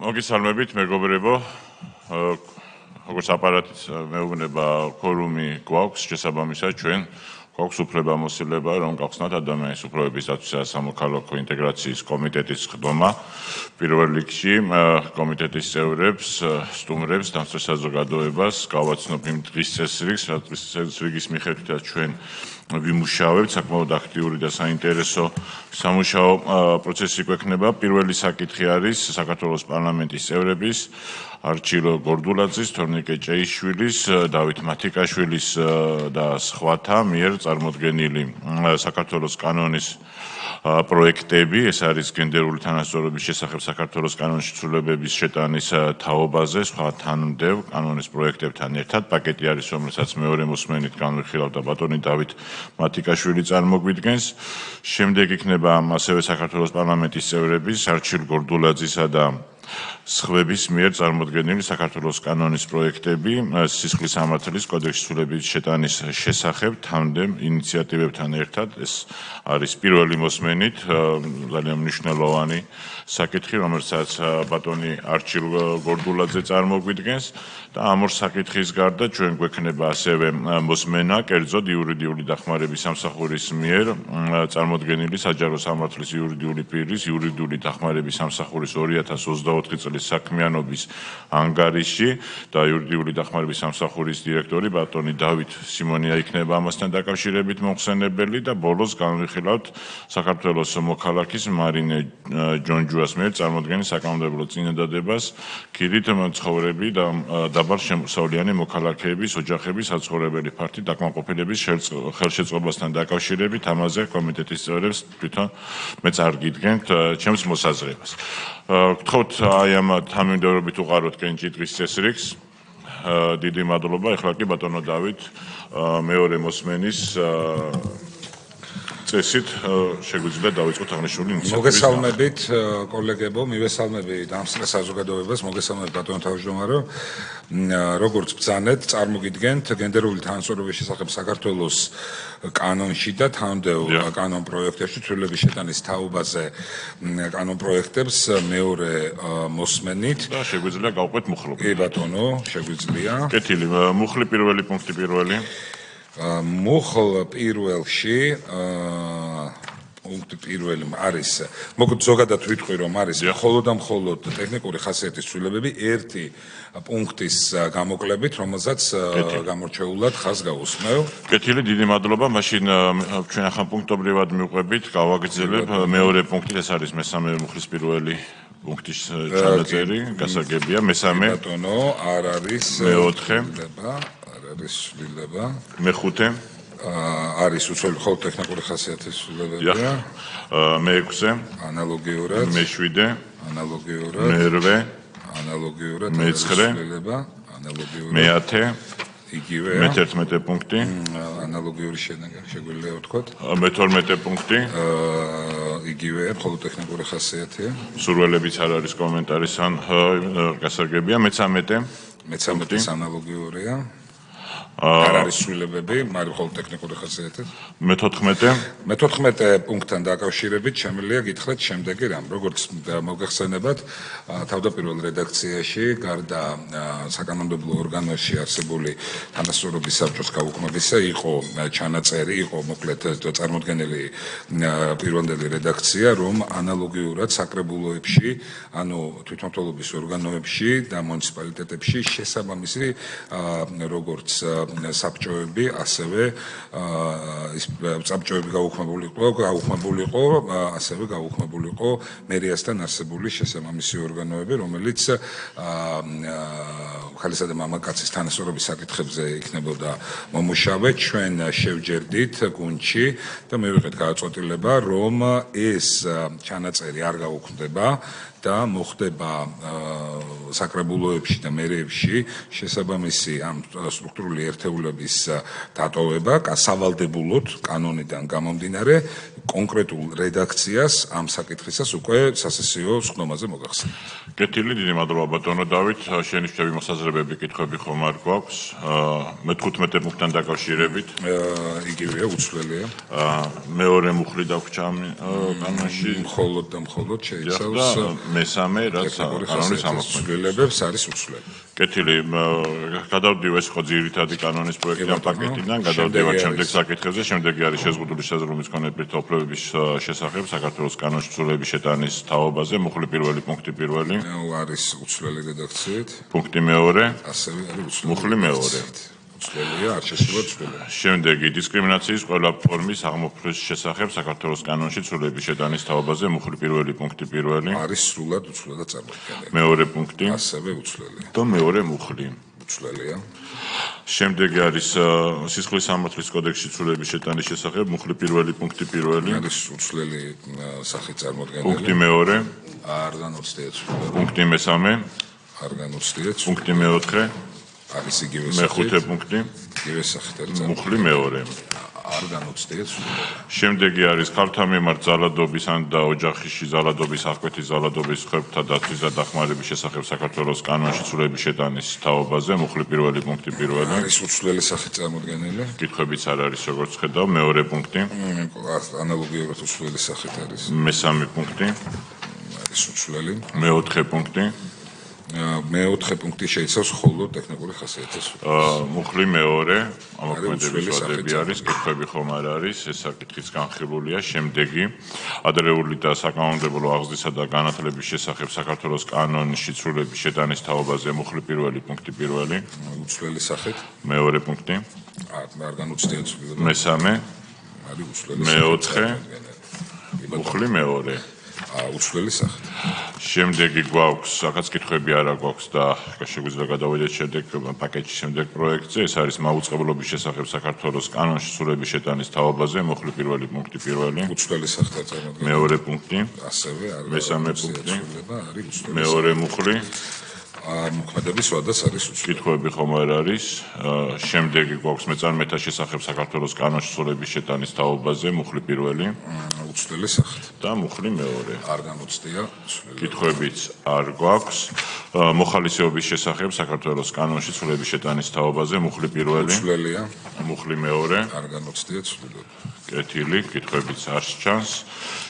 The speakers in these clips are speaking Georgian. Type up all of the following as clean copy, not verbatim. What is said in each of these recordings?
მოგესალმებით, მეგობრებო. როგორც აპარატის მეუბნება ფორუმი გვაქვს, შესაბამისად ჩვენ გვაქვს უფლებამოსილება, რომ გავხსნათ ადამიანის უფლებების დაცვისა და სამოქალაქო ინტეგრაციის კომიტეტის ხდომა. პირველ რიგში კომიტეტის წევრებს, სტუმრებს, დამცველ საზოგადოებას გავაცნობ იმ დღის წესრიგს, რაც რიგის მიხედვითაც ჩვენ ვიმუშავებთ, საკმაოდ აქტიური და საინტერესო სამუშაო პროცესი გვექნება. პირველი საკითხი არის საქართველოს პარლამენტის წევრების არჩილ გორდულაძის, თორნიკე ჭეიშვილის, დავით მათიკაშვილის და სხვათა მიერ წარმოდგენილი საქართველოს კანონის პროექტები, ეს არის გენდერული თანასწორობის შესახებ საქართველოს კანონში ცვლილებების შეტანის თაობაზე, სხვა თანმდევ კანონის პროექტებთან ერთად. პაკეტი არის, რომელსაც მეორე მოსმენით განვიხილავ და ბატონი დავით მათიკაშვილი წარმოგვიდგენს. შემდეგ იქნება ასევე საქართველოს პარლამენტის წევრების არჩილ გორდულაძისა და სხვების მიერ წარმოდგენილი საქართველოს კანონის პროექტები სისხლის სამართლის კოდექსში ცვლილების შეტანის შესახებ თანმდევ ინიციატივებთან ერთად. ეს არის პირველი მოსმენით ძალიან მნიშვნელოვანი საკითხი, რომელსაც ბატონი არჩილ გორდულაძე წარმოგვიდგენს და ამ ორ საკითხის გარდა ჩვენ გვექნება ასევე მოსმენა კერძოდ იურიდიული დახმარების სამსახურის მიერ წარმოდგენილი საჯარო სამართლის იურიდიული პირის იურიდიული დახმარების სამსახურის 2024 წლის საქმიანობის ანგარიში და იურიდიული დახმარების სამსახურის დირექტორი ბატონი დავით სიმონია იქნება ამასთან დაკავშირებით მომხსენებელი და ბოლოს განვიხილავთ საქართველოს მოქალაქის მარინე ჯონჯუას მიერ წარმოდგენილ საკანონმდებლო წინადადებას ქირით მცხოვრები და დაბალ შემოსავლიანი მოქალაქეების ოჯახების საცხოვრებელი ფართით დაკმაყოფილების ხელშეწყობასთან დაკავშირებით ამაზე კომიტეტის წევრებს თვითონ მეც არ გიდგენთ ჩემს მოსაზრებას. გთხოვთ აი ამ თანმიმდევრობით უყაროთ კენჭიტრის წესრიგს. დიდი მადლობა. ეხლა კი ბატონო დავით მეორე მოსმენის წესით შეგვიძლია დავიწყოთ აღნიშნული ინიციატივის. მოგესალმებით კოლეგებო, მივესალმები დამსწრე საზოგადოებას, მოგესალმებით ბატონო თავმჯდომარო. როგორც ბრძანეთ, წარმოგიდგენთ გენდერული თანასწორობის შესახებ საქართველოს კანონში და თანმდევ კანონ პროექტებში ცვლილების შეტანის თაობაზე კანონ პროექტებს მეორე მოსმენით და შეგვიძლია გავყვეთ მუხლობ. კი ბატონო, შეგვიძლია. კეთილი, მუხლი პირველი პუნქტი პირველი. მუხლ პირველში პუნქტი პირველი არის, მოკლედ ზოგადად ვიტყვი რომ არის მხოლოდ და მხოლოდ ტექნიკური ხასიათის ცვლილებები ერთი პუნქტის გამოკლებით, რომელსაც გამორჩეულად ხაზს გავუსმევ. კეთილი, დიდი მადლობა. მაშინ ჩვენ ახლა პუნქტობრივად მივყვებით, გავაგრძელებ მეორე პუნქტი, ეს არის მესამე მუხლის პირველი პუნქტის ჩანაწერი, გასაგებია, მესამე. ბატონო, არ არის მეოთხე. არის ცვლილება. მეხუთე. არის უცვლელი მხოლოდ ტექნიკური ხასიათის ცვლილებებია. მეექვსე. ანალოგიურად. მეშვიდე. ანალოგიურად. მერვე. ანალოგიურად. მეცხრე. ანალოგიურად. მეათე. იგივეა. მე-11 პუნქტი. ანალოგიური შეგვიძლია ვთქვათ. მე-12 პუნქტი. იგივეა, მხოლოდ ტექნიკური ხასიათია. სურველებიც არ არის კომენტარის ან გასაგებია. მე-13. მე-13 ანალოგიურია. არ არის ცვლილებები, მაგრამ მხოლოდ ტექნიკური ხასიათით. მე-14. მე-14 პუნქტთან დაკავშირებით შემიძლია გითხრათ შემდეგი რამ. როგორც მოგახსენებათ, თავდაპირველ რედაქციაში გარდა საკანონმდებლო ორგანოში არსებული თანასწორობის საბჭოს გაუქმებისა იყო ჩანაწერი, იყო მოკლედ წარმოდგენილი პირვანდელი რედაქცია, რომ ანალოგიურად საკრებულოებში, ანუ თვითმმართველობის ორგანოებში და მუნიციპალიტეტებში შესაბამისი როგორც საბჭოები, ასევე ის საბჭოები გაუქმებული იყო, ასევე გაუქმებული იყო მერიასთან არსებული შესაბამისი ორგანოები, რომელიც ხალხისა და მამაკაცის თანასწორობის საკითხებზე იქნებოდა მომუშავე. ჩვენ შევჯერდით გუნდში და მივიღეთ გადაწყვეტილება, რომ ეს ჩანაწერი არ გაუქმდება და მოხდება საკრებულოებში და მერეებში შესაბამისი ამ სტრუქტურული ერთეულების დატოვება სავალდებულოდ კანონიდან გამომდინარე კონკრეტულ რედაქციას ამ საკითხისას უკვე სასესიო სხდომაზე მოგახსენებთ. კეთილი, დიდი მადლობა ბატონო დავით. შენიშნები მოსაზრებები კითხვები ხომ არ გვაქვს. მე-15 პუნქტთან დაკავშირებით. იგივეა, უცვლელია. მეორე მუხლი დაგვრჩა ამ კანონში. მხოლოდ და მხოლოდ შეიცავს მესამე რაც კანონის ამოქმედება. ცვლილებებს არის უცვლელი. კეთილი, გადავდივ ეს ხო ძირითადი კანონის პროექტი ამ პაკეტიდან, გადავდივარ შემდეგ საკითხებზე, შემდეგი არის შეზღუდული საზრდოობის მქონე პირთა უფლებების შესახებ საქართველოს კანონში ცვლილების შეტანის თაობაზე, მუხლი პირველი პუნქტი პირველი. არის უცვლელი რედაქციით. პუნქტი მეორე. ასევე არის უცვლელი. მუხლი მეორე. უცვლელია, არ შესულა ცვლილი. შემდეგი დისკრიმინაციის ყველა ფორმის აღმოფხვის შესახებ საქართველოს კანონში ცვლილების შეტანის თაობაზე, მუხლი პირველი პუნქტი პირველი. არის სრულად უცვლელად წარმოქმნილი. მეორე პუნქტი. ასევე უცვლელი. და მეორე მუხლი. უცვლელია. შემდეგი არის სისხლის სამართლის კოდექსში ცვლილების შეტანის შესახებ, მუხლი პირველი პუნქტი პირველი. არის უცვლელი სახით წარმოქმნილი. პუნქტი მეორე. არ განუცდია ცვლილება. პუნქტი მესამე. არ განუცდია ცვლილება. პუნქტი მეოთხე. არის იგივე მეხუთე პუნქტი. იგივე სახით არის მუხლი მეორე. არ განუცდია ცვლილება. შემდეგი არის ქალთა მიმართ ზალადობის ან და ოჯახში ზალადობის, აღკვეთის ზალადობის, ხერხთა დაცვის და დახმარების შესახებ საქართველოს კანონში ცვლილების შეტანის თაობაზე, მუხლი პირველი პუნქტი პირველი. არის უცვლელი სახით წარმოქმნილი. კითხვებიც არ არის, როგორც ხედავ, მეორე პუნქტი. ანალოგიურად უცვლელი სახით არის. მესამე პუნქტი. არის უცვლელი. მეოთხე პუნქტი. მეოთხე პუნქტი შეიცავს მხოლოდ ტექნიკური ხასიათის. მუხლი მეორე, ამოქმედების ვადები არის, კითხვები ხომ არ არის, ეს საკითხიც განხილულია. შემდეგი, ადრეული და საკანონმდებლო აღზრდისა და განათლების შესახებ საქართველოს კანონში ცვლილების შეტანის თაობაზე, მუხლი პირველი პუნქტი პირველი. უცვლელი სახით. მეორე პუნქტი. არ განუცდია ცვლილება. მესამე. არის უცვლელი. მეოთხე. მუხლი მეორე. უცვლელი სახით. შემდეგი გვაქვს, აქაც კითხვები არა გვაქვს და შეგვიძლია გადავიდეთ შემდეგ პაკეტში შემდეგ პროექტზე. ეს არის მაუწყებლობის შესახებ საქართველოს კანონში ცვლილების შეტანის თაობაზე, მუხლი პირველი პუნქტი პირველი. უცვლელი სახით წარმოქმნილი. მეორე პუნქტი. ასევე მესამე პუნქტი. არის უცვლელი. მეორე მუხლი. მოქმედების ვადას არის უცვლელი. კითხვები ხომ არ არის. შემდეგი გვაქვს მეწარმეთა შესახებ საქართველოს კანონში ცვლილების შეტანის თაობაზე, მუხლი პირველი. უცვლელი სახით. და მუხლი მეორე. არ განუცდია ცვლილება. კითხვებიც არ გვაქვს. მოხალისეობის შესახებ საქართველოს კანონში ცვლილების შეტანის თაობაზე, მუხლი პირველი. უცვლელია. მუხლი მეორე. არ განუცდია ცვლილება. კეთილი, კითხვებიც არ ჩანს.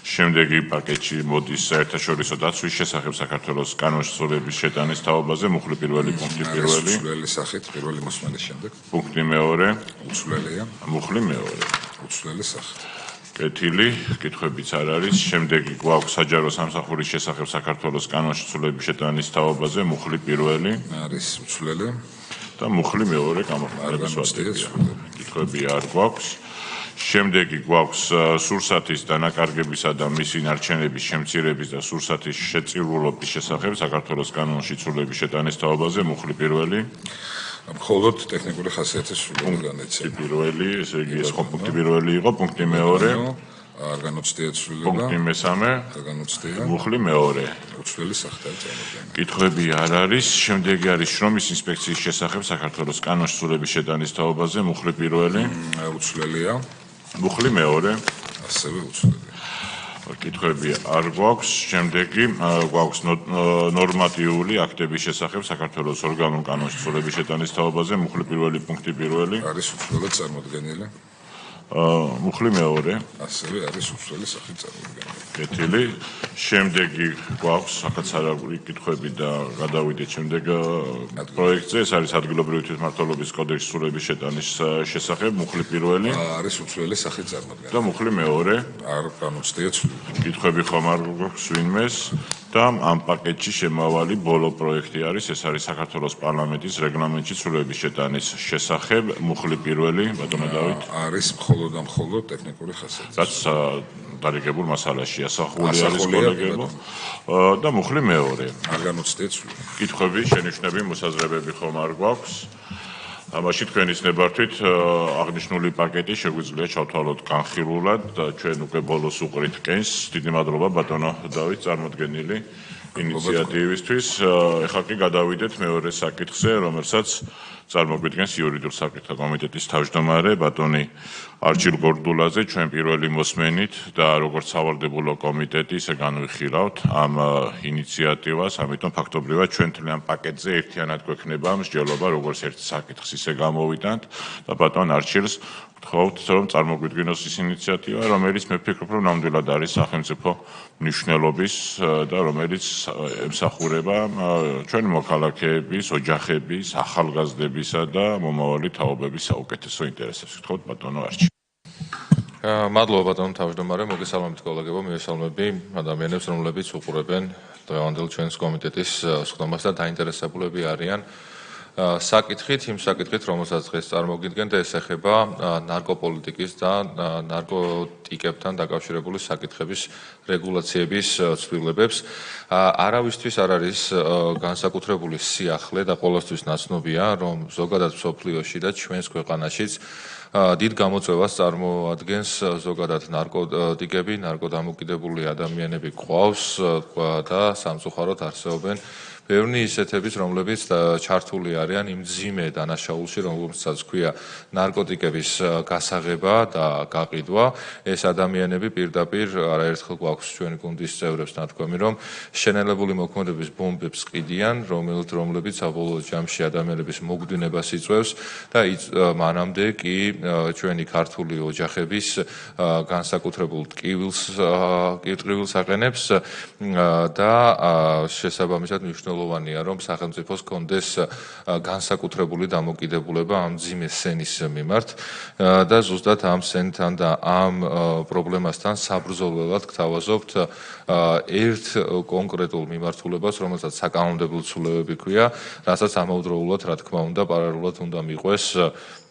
შემდეგი პაკეტში მოდის საერთაშორისო დაცვის შესახებ საქართველოს კანონში ცვლილების შეტანის თაობაზე, მუხლი პირველი პუნქტი პირველი. უცვლელი სახით პირველი მოსმენის შემდეგ. პუნქტი მეორე. უცვლელია. მუხლი მეორე. უცვლელი სახით. კეთილი, კითხვებიც არ არის. შემდეგი გვაქვს საჯარო სამსახურის შესახებ საქართველოს კანონში ცვლილების შეტანის თაობაზე, მუხლი პირველი. არის უცვლელი. და მუხლი მეორე გამოყენების ვადებია. კითხვები არ გვაქვს. შემდეგი გვაქვს სურსათის დანაკარგებისა და მისი ნარჩენების შემცირების და სურსათის შეწირულობის შესახებ საქართველოს კანონში ცვლილების შეტანის თაობაზე, მუხლი პირველი. მხოლოდ ტექნიკური ხასიათის სრულიად განეცემა. პირველი, ესე იგი ეს ხო პუნქტი პირველი იყო, პუნქტი მეორე. არ განუცდია ცვლილება. პუნქტი მესამე. არ განუცდია. მუხლი მეორე. უცვლელი სახით არის წარმოქმნილი. კითხვები არ არის. შემდეგი არის შრომის ინსპექციის შესახებ საქართველოს კანონში ცვლილების შეტანის თაობაზე, მუხლი პირველი. უცვლელია. მუხლი მეორე. ასევე უცვლელი. კითხვები არ გვაქვს. შემდეგი გვაქვს ნორმატიული აქტების შესახებ საქართველოს ორგანულ კანონში ცვლილების შეტანის თაობაზე, მუხლი პირველი პუნქტი პირველი. არის უცვლელად წარმოქმნილი. მუხლი მეორე. ასევე არის უცვლელი სახით წარმოქმნილი. კეთილი. შემდეგი გვაქვს აქაც არაგვი კითხვები და გადავიდეთ შემდეგ პროექტზე. ეს არის ადგილობრივი თვითმმართველობის კოდექსის ცვლილების შეტანის შესახებ, მუხლი პირველი. არის უცვლელი სახით წარმოქმნილი. და მუხლი მეორე. არ განუცდია ცვლილება. კითხვები ხომ არ გვაქვს ვინმეს და ამ პაკეტში შემავალი ბოლო პროექტი არის, ეს არის საქართველოს პარლამენტის რეგლამენტში ცვლილების შეტანის შესახებ, მუხლი პირველი, ბატონო დავით. არის მხოლოდ და მხოლოდ ტექნიკური ხასიათი. რაც დარიგებულ მასალაში ასახული არის კოლეგებო და მუხლი მეორე. არ განუცდია ცვლილება. კითხვები, შენიშვნები, მოსაზრებები ხომ არ გვაქვს. ამაში თქვენის ნებართვით აღნიშნული პაკეტი შეგვიძლია ჩავთვალოთ განხილულად და ჩვენ უკვე ბოლოს უყრით კენს. დიდი მადლობა ბატონო დავით წარმოდგენილი ინიციატივისთვის. ეხლა კი გადავიდეთ მეორე საკითხზე, რომელსაც წარმოგვიდგენს იურიდიულ საკითხთა კომიტეტის თავმჯდომარე ბატონი არჩილ გორდულაძე, ჩვენ პირველი მოსმენით და როგორც სავალდებულო კომიტეტი ისე განვიხილავთ ამ ინიციატივას, ამიტომ ფაქტობრივად ჩვენ თლიან პაკეტზე ერთიანად გვექნება მსჯელობა, როგორც ერთ საკითხს ისე გამოვიტანთ და ბატონ არჩილს ვთხოვთ, რომ წარმოგვიდგინოს ის ინიციატივა, რომელიც მე ვფიქრობ, რომ ნამდვილად არის სახელმწიფო მნიშვნელობის და რომელიც ემსახურება ჩვენი მოქალაქეების, ოჯახების, ახალგაზრდებისა და მომავალი თაობების საუკეთესო ინტერესებს. ვთხოვთ ბატონო არჩილ. მადლობა ბატონო თავმჯდომარე, მოგესალმებით კოლეგებო, მივესალმები ადამიანებს, რომლებიც უყურებენ დღევანდელ ჩვენს კომიტეტის სხდომას და დაინტერესებულები არიან საკითხით, იმ საკითხით, რომელსაც დღეს წარმოგიდგენთ, ეს ეხება ნარკოპოლიტიკის და ნარკოტიკებთან დაკავშირებული საკითხების რეგულაციების ცვლილებებს. არავისთვის არ არის განსაკუთრებული სიახლე და ყოველთვის ნაცნობია, რომ ზოგადად მსოფლიოში და ჩვენს ქვეყანაშიც დიდ გამოწვევას წარმოადგენს ზოგადად ნარკოტიკები, ნარკოდამოკიდებული ადამიანები გვყავს და სამწუხაროდ არსებობენ ბევრი ისეთების, რომლებიც ჩართული არიან იმ მძიმე დანაშაულში, რომელსაც ქვია ნარკოტიკების გასაღება და გაყიდვა. ეს ადამიანები პირდაპირ არაერთხელ გვაქვს ჩვენი გუნდის წევრებს ნათქვამი, რომ შენელებული მოქმედების ბომბებს ყიდიან, რომლებიც საბოლოო ჯამში ადამიანების მოგდვინებას იწვევს და მანამდე კი ჩვენი ქართული ოჯახების განსაკუთრებულ ტკივილს აყენებს და შესაბამისად მნიშვნელოვანია, რომ სახელმწიფოს კონდეს განსაკუთრებული დამოკიდებულება ამ მძიმე სენის მიმართ და ზუსტად ამ სენთან და ამ პრობლემასთან საბრძოლველად გთავაზობთ ერთ კონკრეტულ მიმართულებას, რომელსაც საკანონმდებლო ცვლილებები ქვია, რასაც ამავდროულად, რა თქმა უნდა, პარალელურად უნდა მიყვეს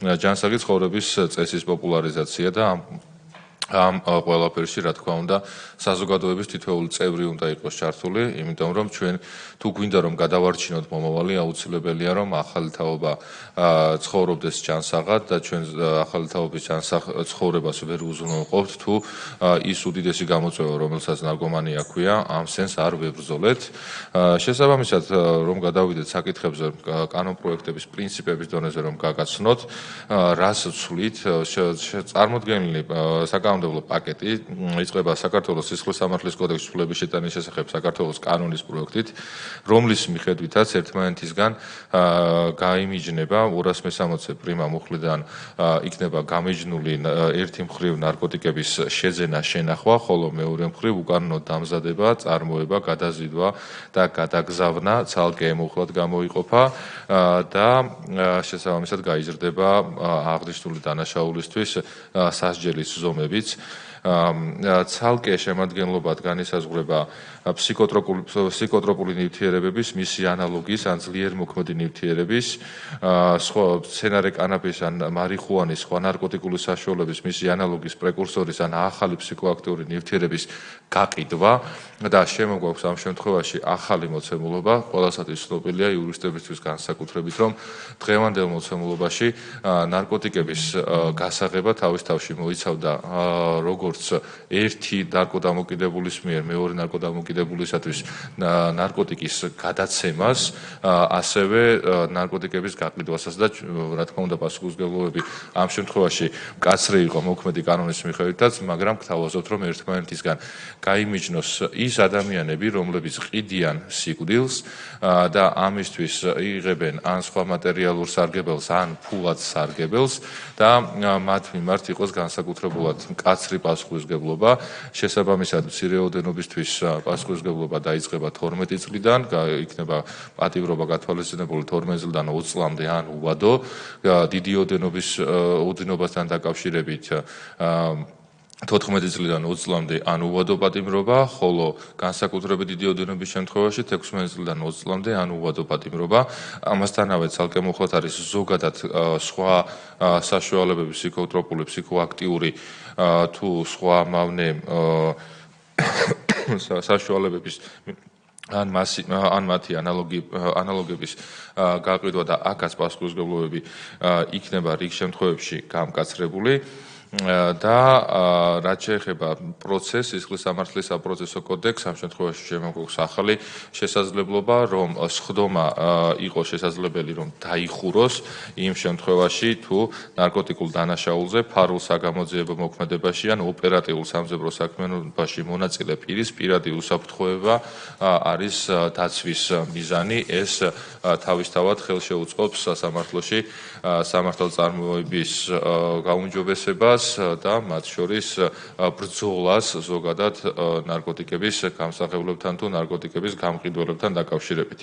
ჯანსაღი ცხოვრების წესის პოპულარიზაცია და ამ ყველაფერში, რა თქმა უნდა, საზოგადოების თითოეული წევრი უნდა იყოს ჩართული, იმიტომ რომ ჩვენ თუ გვინდა რომ გადავარჩინოთ მომავალი, აუცილებელია რომ ახალი თაობა ცხოვრობდეს ჯანსაღად და ჩვენ ახალი თაობის ცხოვრებას ვერ უზრუნველყოფთ თუ ის უდიდესი გამოწვევა, რომელსაც ნარკომანია ქვია, ამ სენს არ ვებრძოლეთ. შესაბამისად, რომ გადავიდეთ საკითხებზე, კანონპროექტების პრინციპების დონეზე რომ გაგაცნოთ, რას ვცვლით, წარმოდგენილი საკანონმდებლო პაკეტი იწყება საქართველოს სისხლისამართლის კოდექსის ცვლილების შეტანის შესახებ საქართველოს კანონის პროექტით, რომლის მიხედვითაც ერთმანეთისგან გაიმიჯნება 260 პრიმა მუხლიდან იქნება გამიჯნული ერთი მხრივ ნარკოტიკების შეძენა, შენახვა, ხოლო მეორე მხრივ უკანონო დამზადება, წარმოება, გადაზიდვა და გადაგზავნა ცალკე ემუხლად გამოიყოფა და შესაბამისად გაიზრდება აღნიშნული დანაშაულისთვის სასჯელის ზომებიც. ცალკე შემადგენლობად განისაზღვრება ფსიქოტროპული ნივთიერებების, მისი ანალოგის ან ძლიერ მოქმედი ნივთიერების, სცენარე კანაფის ან მარიხუანის, სხვა ნარკოტიკული საშუალების, მისი ანალოგის, პრეკურსორის ან ახალი ფსიქოაქტიური ნივთიერების გაყიდვა და შემოგვაქვს ამ შემთხვევაში ახალი მოცემულობა, ყველასათვის ცნობილია იურისტებისთვის განსაკუთრებით, რომ დღევანდელ მოცემულობაში ნარკოტიკების გასაღება თავის თავში მოიცავდა როგორც ერთი ნარკოდამოკიდებულის მიერ მეორე ნარკოდამოკიდებულისათვის ნარკოტიკის გადაცემას, ასევე ნარკოტიკების გაყიდვასაც და რა თქმა უნდა პასუხისმგებლობები ამ შემთხვევაში მკაცრი იყო მოქმედი კანონის მიხედვითაც, მაგრამ გთავაზობთ, რომ ერთმანეთისგან გაიმიჯნოს ის ადამიანები, რომლებიც ყიდიან სიკვდილს და ამისთვის იღებენ ან სხვა მატერიალურ სარგებელს, ან ფულად სარგებელს და მათ მიმართ იყოს განსაკუთრებულად მკაცრი პასუხისმგებლობა. შესაბამისად, მცირეოდენობისთვის პასუხისმგებლობა დაიწყება 12 წლიდან, იქნება პატიმრობა გათვალისწინებული 12 წლიდან 20 წლამდე ან უვადო. დიდი ოდენობასთან დაკავშირებით 14 წლიდან 20 წლამდე ან უვადო პატიმრობა, ხოლო განსაკუთრებით დიდი ოდენობის შემთხვევაში 16 წლიდან 20 წლამდე ან უვადო პატიმრობა. ამასთანავე ცალკე მოხლათ არის ზოგადად სხვა საშუალებები, ფსიქოტროპული, ფსიქოაქტიური თუ სხვა მავნე საშუალებების ან მათი ანალოგების გაყიდვა და აქაც პასუხისმგებლობები იქნება რიგ შემთხვევებში გამკაცრებული. და რაც შეეხება პროცესს, სისხლის სამართლის საპროცესო კოდექსს, ამ შემთხვევაში შემოგვაქვს ახალი შესაძლებლობა, რომ სხდომა იყო შესაძლებელი, რომ დაიხუროს იმ შემთხვევაში, თუ ნარკოტიკულ დანაშაულზე ფარულ საგამოძიებო მოქმედებაში ან ოპერატიულ სამძებრო საქმიანობაში მონაწილე პირის პირადი უსაფრთხოება არის დაცვის მიზანი. ეს თავისთავად ხელშეუწყობს სასამართლოში სამართალწარმოების გაუმჯობესებას და მათ შორის ბრძოლას ზოგადად ნარკოტიკების გამსახურებლებთან თუ ნარკოტიკების გამყიდველებთან დაკავშირებით.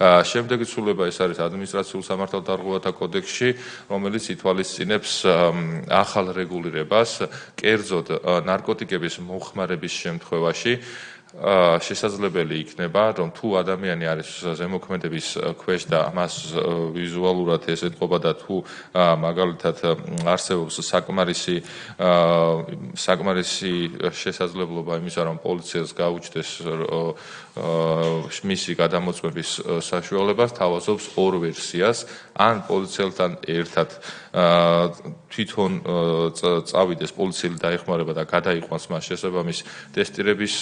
შემდეგი ცვლილება ეს არის ადმინისტრაციულ სამართალდარღვევათა კოდექსში, რომელიც ითვალისწინებს ახალ რეგულირებას, კერძოდ ნარკოტიკების მოხმარების შემთხვევაში შესაძლებელი იქნება, რომ თუ ადამიანი არის ზემოქმედების ქვეშ და მას ვიზუალურად ეს ეთყობა და თუ მაგალითად არსებობს საკმარისი შესაძლებლობა იმისა, რომ პოლიციას გაუჩნდეს მისი გადამოწმების საშუალებას, თავაზობს ორ ვერსიას, ან პოლიციელთან ერთად თვითონ წავიდეს პოლიციელი დაეხმარება და გადაიყვანს მას შესაბამის ტესტირების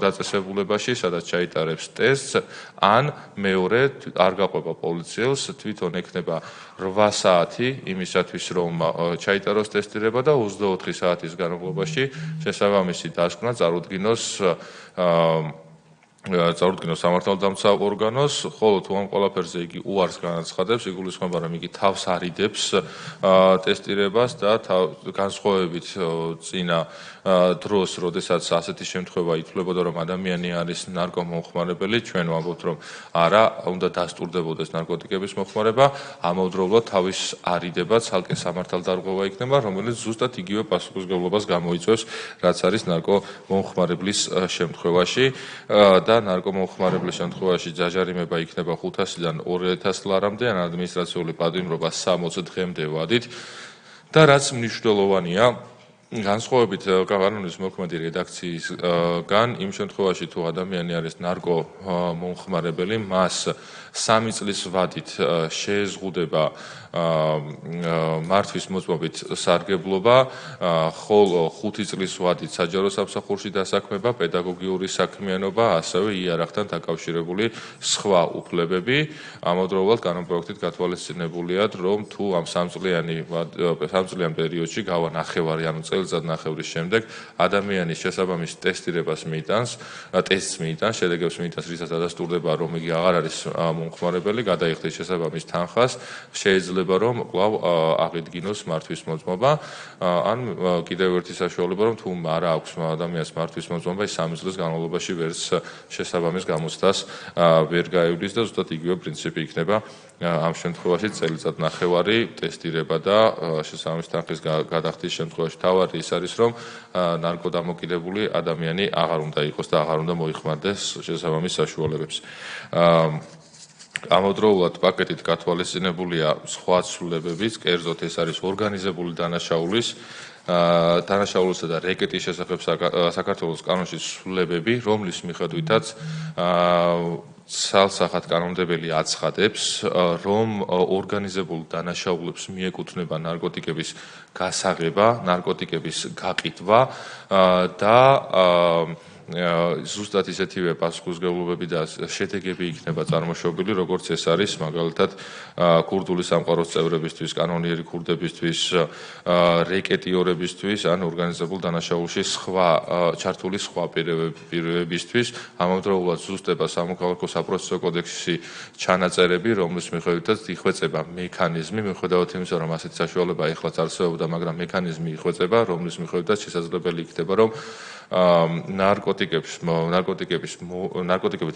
დაწესებულებაში, სადაც ჩაიტარებს ტესტს, ან მეორე არ გაყვება პოლიციელს, თვითონ ექნება 8 საათი იმისათვის, რომ ჩაიტაროს ტესტირება და 24 საათის განმავლობაში შესაბამისი დასკვნა წარუდგინოს სამართალდამცა ორგანოს, ხოლო თუ ამ ყველაფერზე იგი უარს განაცხადებს, იგულისხმება, რომ იგი თავს არიდებს ტესტირებას და განსხვავებით წინა დროს, როდესაც ასეთი შემთხვევა ითვლებოდა, რომ ადამიანი არის ნარკომომხმარებელი, ჩვენ ვამბობთ, რომ არა, უნდა დასტურდებოდეს ნარკოტიკების მოხმარება, ამავდროულად თავის არიდება ცალკე სამართალდარღვევა იქნება, რომელიც ზუსტად იგივე პასუხისმგებლობას გამოიწვევს, რაც არის ნარკომომხმარებლის შემთხვევაში და ნარკომომხმარებლის შემთხვევაში ჯაჟარიმება იქნება 500-დან 2000 ლარამდე, ან ადმინისტრაციული პატიმრობა 60 დღემდე ვადით და რაც მნიშვნელოვანია, განსხვავებით კანონის მოქმედი რედაქციისგან, იმ შემთხვევაში თუ ადამიანი არის ნარკომომხმარებელი, მას 3 წლის ვადით შეეზღუდება მართვის მოწმობით სარგებლობა, ხოლო 5 წლის ვადით საჯარო სამსახურში დასაქმება, პედაგოგიური საქმიანობა, ასევე იარაღთან დაკავშირებული სხვა უფლებები. ამავდროულად კანონპროექტით გათვალისწინებულია, რომ თუ ამ 3 წლიან პერიოდში გავა ნახევარი, ანუ წელიწადნახევრის შემდეგ ადამიანის შესაბამის ტესტირებას მიიტანს, ტესტს მიიტანს, შედეგებს მიიტანს, რითაც დადასტურდება, რომ იგი აღარ არის მომხმარებელი, გადაიხდის შესაბამის თანხას, შეიძლება რომ კვლავ აღიდგინოს მართვის მოწმობა, ან კიდევ ერთი საშუალება, რომ თუ არ აქვს ადამიანს მართვის მოწმობა, ის 3 წლის განმავლობაში ვერც შესაბამის გამოცდას ვერ გაივლის და ზუსტად იგივე პრინციპი იქნება ამ შემთხვევაში წელიწადნახევარი ტესტირება და შესაბამის თანხის გადახდის შემთხვევაში. თავარი ის არის, რომ ნარკოდამოკიდებული ადამიანი აღარ უნდა იყოს და აღარ უნდა მოიხმარდეს შესაბამის საშუალებებს. ამავდროულად პაკეტით გათვალისწინებულია სხვა ცვლილებებიც, კერძოდ ეს არის ორგანიზებული დანაშაულისა და რეკეტის შესახებ საქართველოს კანონში ცვლილებები, რომლის მიხედვითაც ცალსახად კანონმდებელი აცხადებს, რომ ორგანიზებულ დანაშაულებს მიეკუთვნება ნარკოტიკების გასაღება, ნარკოტიკების გაყიდვა და ზუსტად ისეთივე პასუხისმგებლობები და შედეგები იქნება წარმოშობილი, როგორც ეს არის მაგალითად ქურდული სამყაროს წევრებისთვის, კანონიერი ქურდებისთვის, რეკეტიორებისთვის, ან ორგანიზებულ დანაშაულში ჩართული სხვა პირებისთვის. ამავდროულად ზუსტდება სამოქალაქო საპროცესო კოდექსში ჩანაწერები, რომლის მიხედვითაც იხვეწება მექანიზმი, მიუხედავად იმისა, რომ ასეთი საშუალება ეხლაც არსებობდა, მაგრამ მექანიზმი იხვეწება, რომლის მიხედვითაც შესაძლებელი იქნება, რომ ნარკოტიკებით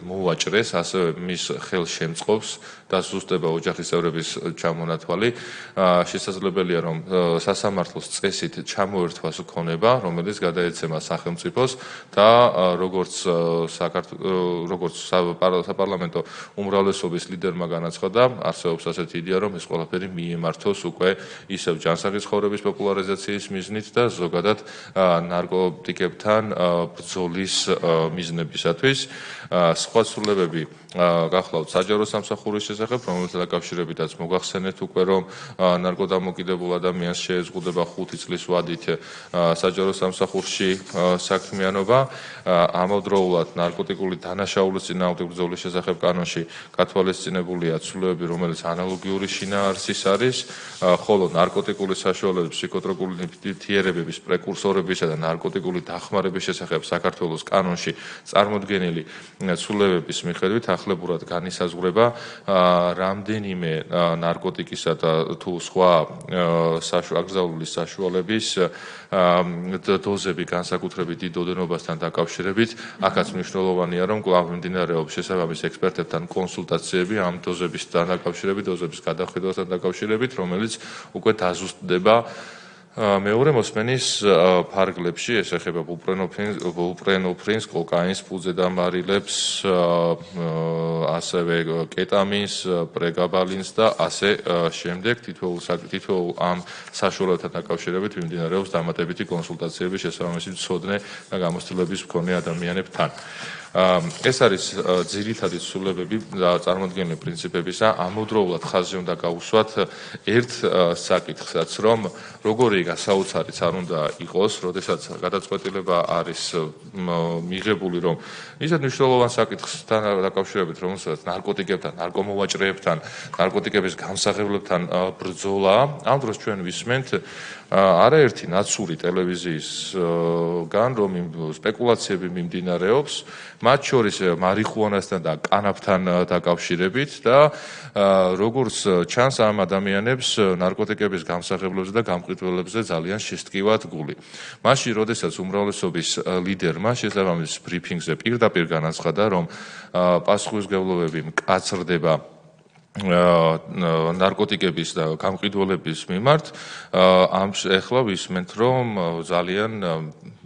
მოვაჭრეს, ასევე მის ხელშემწყობს და ზუსტდება ოჯახის წევრების ჩამონათვალი. შესაძლებელია, რომ სასამართლოს წესით ჩამოერთვას ქონება, რომელიც გადაეცემა სახელმწიფოს და როგორც საპარლამენტო უმრავლესობის ლიდერმა განაცხადა, არსებობს ასეთი იდეა, რომ ეს ყველაფერი მიემართოს უკვე ისევ ჯანსაღი ცხოვრების პოპულარიზაციის მიზნით და ზოგადად ნარკოტიკებთან ბრძოლის მიზნებისათვის. სხვა ცვლილებები გახლავთ საჯარო სამსახურის შესახებ, რომელთან დაკავშირებითაც მოგახსენეთ უკვე, რომ ნარკოდამოკიდებულ ადამიანს შეეზღუდება 5 წლის ვადით საჯარო სამსახურში საქმიანობა. ამავდროულად ნარკოტიკული დანაშაულის წინააღმდეგ ბრძოლის შესახებ კანონში გათვალისწინებულია ცვლილებები, რომელიც ანალოგიური შინაარსის არის, ხოლო ნარკოტიკული საშუალებების, ფსიქოტროპული ნივთიერებების, პრეკურსორებისა და ნარკოტიკული დახმარების შესახებ საქართველოს კანონში წარმოდგენილი ცვლილებების მიხედვით ახლებურად განისაზღვრება რამდენიმე ნარკოტიკისა და თუ სხვა აკრძალული საშუალების დოზები განსაკუთრებით დიდ ოდენობასთან დაკავშირებით. აქაც მნიშვნელოვანია, რომ კვლავ მიმდინარეობს შესაბამის ექსპერტებთან კონსულტაციები ამ დოზებისთან დაკავშირებით, დოზების გადახედვასთან დაკავშირებით, რომელიც უკვე დაზუსტდება მეორე მოსმენის ფარგლებში, ეს ეხება ბუპრენოფრინს, კოკაინს, ფუძედამარილებს, ასევე კეტამინს, პრეგაბალინს და ასე შემდეგ. თითოეულ ამ საშუალებთან დაკავშირებით მიმდინარეობს დამატებითი კონსულტაციები შესაბამისი მცოდნე და გამოცდილების მქონე ადამიანებთან. ეს არის ძირითადი ცვლილებები და წარმოდგენილი პრინციპებისა. ამავდროულად ხაზი უნდა გაუსვათ ერთ საკითხსაც, რომ როგორი გასაოცარიც არ უნდა იყოს, როდესაც გადაწყვეტილება არის მიღებული, რომ ისეთ მნიშვნელოვან საკითხთან დაკავშირებით, რომელსაც ნარკოტიკებთან, ნარკომოვაჭრეებთან, ნარკოტიკების გამსაღებლებთან ბრძოლა, ამ დროს ჩვენ ვისმენთ არაერთი ნაცური ტელევიზიისგან, რომ სპეკულაციები მიმდინარეობს, მათ შორის მარიხუანასთან და კანაფთან დაკავშირებით და როგორც ჩანს ამ ადამიანებს ნარკოტიკების გამსაღებლებზე და გამყიდველებზე ძალიან შესტკივათ გული. მაშინ, როდესაც უმრავლესობის ლიდერმა შესაბამის ბრიფინგზე პირდაპირ განაცხადა, რომ პასუხისმგებლობები მკაცრდება ნარკოტიკების და გამყიდველების მიმართ, ეხლა ვისმენთ, რომ ძალიან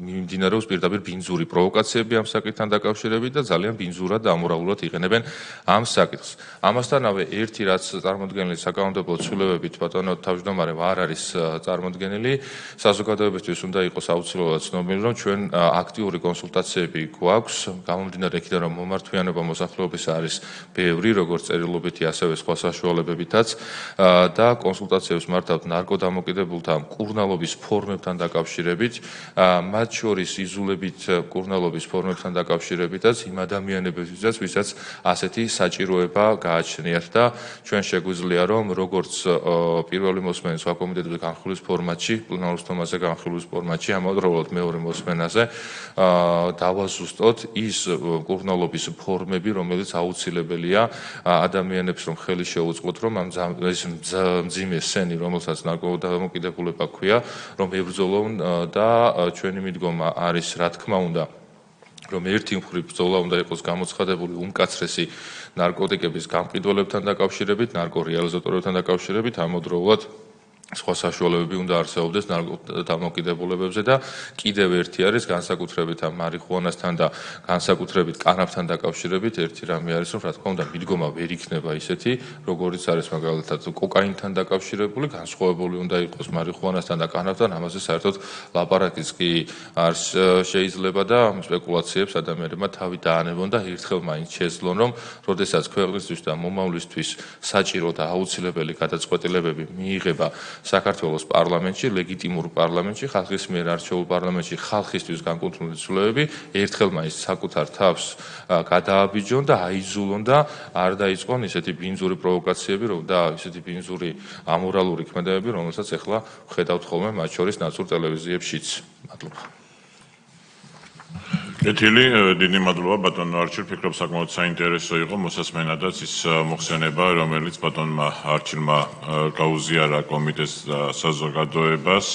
მიმდინარეობს პირდაპირ ბინძური პროვოკაციები ამ საკითხთან დაკავშირებით და ძალიან ბინძურად და ამორალურად იყენებენ ამ საკითხს. ამასთანავე ერთი რაც წარმოდგენილი საკანონმდებლო ცვლილებებით ბატონო თავმჯდომარე არ არის წარმოდგენილი, საზოგადოებისთვის უნდა იყოს აუცილებლად ცნობილი, რომ ჩვენ აქტიური კონსულტაციები გვაქვს, გამომდინარე იქიდან, რომ მომართვიანობა მოსახლეობის არის ბევრი, როგორც წერილობითი, ასევე სხვა საშუალებებითაც და კონსულტაციებს მართავთ ნარკოდამოკიდებულთა მკურნალობის ფორმებთან დაკავშირებით, მათ შორის იზოლებით მკურნალობის ფორმებთან დაკავშირებითაც იმ ადამიანებისთვისაც, ვისაც ასეთი საჭიროება გააჩნიათ და ჩვენ შეგვიძლია, რომ როგორც პირველი მოსმენის სხვა კომიტეტებზე განხილვის ფორმატში, პლენარულ თემაზე განხილვის ფორმატში, ამავდროულად მეორე მოსმენაზე დავაზუსტოთ ის მკურნალობის ფორმები, რომელიც აუცილებელია ადამიანებს, რომ ხელი შეუწყოთ, რომ ეს მძიმე სენი, რომელსაც ნარკოდამოკიდებულება ქვია, რომ ებრძოლონ და ჩვენი მიდგომა არის, რა თქმა უნდა, რომ ერთი მხრივ ბრძოლა უნდა იყოს გამოცხადებული უმკაცრესი ნარკოტიკების გამყიდველებთან დაკავშირებით, ნარკორეალიზატორებთან დაკავშირებით, ამავდროულად სხვა საშუალებები უნდა არსებობდეს ნარკოდამოკიდებულებებზე და კიდევ ერთი არის განსაკუთრებით ამ მარიხუანასთან და განსაკუთრებით კანაფთან დაკავშირებით ერთი რამე არის, რომ რა თქმა უნდა მიდგომა ვერ იქნება ისეთი, როგორიც არის მაგალითად კოკაინთან დაკავშირებული, განსხვავებული უნდა იყოს მარიხუანასთან და კანაფთან, ამაზე საერთოდ ლაპარაკიც კი არ შეიძლება და სპეკულაციებს ადამიანებმა თავი დაანებონ და ერთხელ მაინც შეძლონ, რომ როდესაც ქვეყნისთვის და მომავლისთვის საჭირო და აუცილებელი გადაწყვეტილებები მიიღება საქართველოს პარლამენტში, ლეგიტიმურ პარლამენტში, ხალხის მიერ არჩეულ პარლამენტში, ხალხისთვის განკუთვნილი ცვლილებები ერთხელ მაინც საკუთარ თავს გადააბიჯონ და აიძულონ და არ დაიწყონ ისეთი ბინძური პროვოკაციები და ისეთი ბინძური ამორალური ქმედებები, რომელსაც ახლა ვხედავთ ხოლმე მათ შორის ნაცურ ტელევიზიებშიც. მადლობა. კეთილი, დიდი მადლობა ბატონო არჩილ, ფიქრობ საკმაოდ საინტერესო იყო მოსასმენადაც ის მოხსენება, რომელიც ბატონმა არჩილმა გაუზიარა კომიტეტს და საზოგადოებას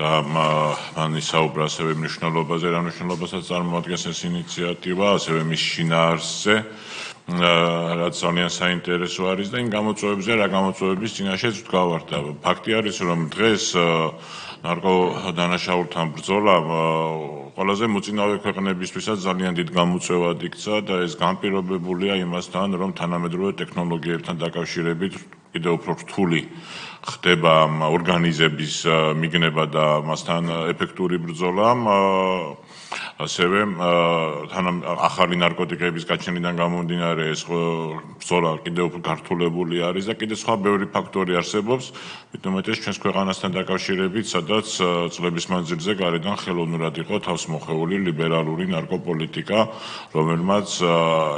და მან ისაუბრა ასევე მნიშვნელობაზე, რა მნიშვნელობასაც წარმოადგენს ეს ინიციატივა, ასევე მის შინაარსზე, რაც ძალიან საინტერესო არის და იმ გამოწვევებზე, რა გამოწვევების წინაშეც ვდგავართ და ფაქტი არის, რომ დღეს ნარკოდანაშაულთან ბრძოლა ყველაზე მოწინავე ქვეყნებისთვისაც ძალიან დიდ გამოწვევად იქცა და ეს განპირობებულია იმასთან, რომ თანამედროვე ტექნოლოგიებთან დაკავშირებით კიდევ უფრო რთული ხდება ორგანიზების მიგნება და მასთან ეფექტური ბრძოლა. ასევე ახალი ნარკოტიკების გაჩენიდან გამომდინარე გამომდინარე ეს ბრძოლა კიდევ უფრო გართულებული არის და კიდევ სხვა ბევრი ფაქტორი არსებობს, მithumetes ჩვენს ქვეყანასთან დაკავშირებით, სადაც წლების მანძილზე გარედან ხელოვნურად იყო თავს მოხეული ლიბერალური ნარკოპოლიტიკა, რომელმაც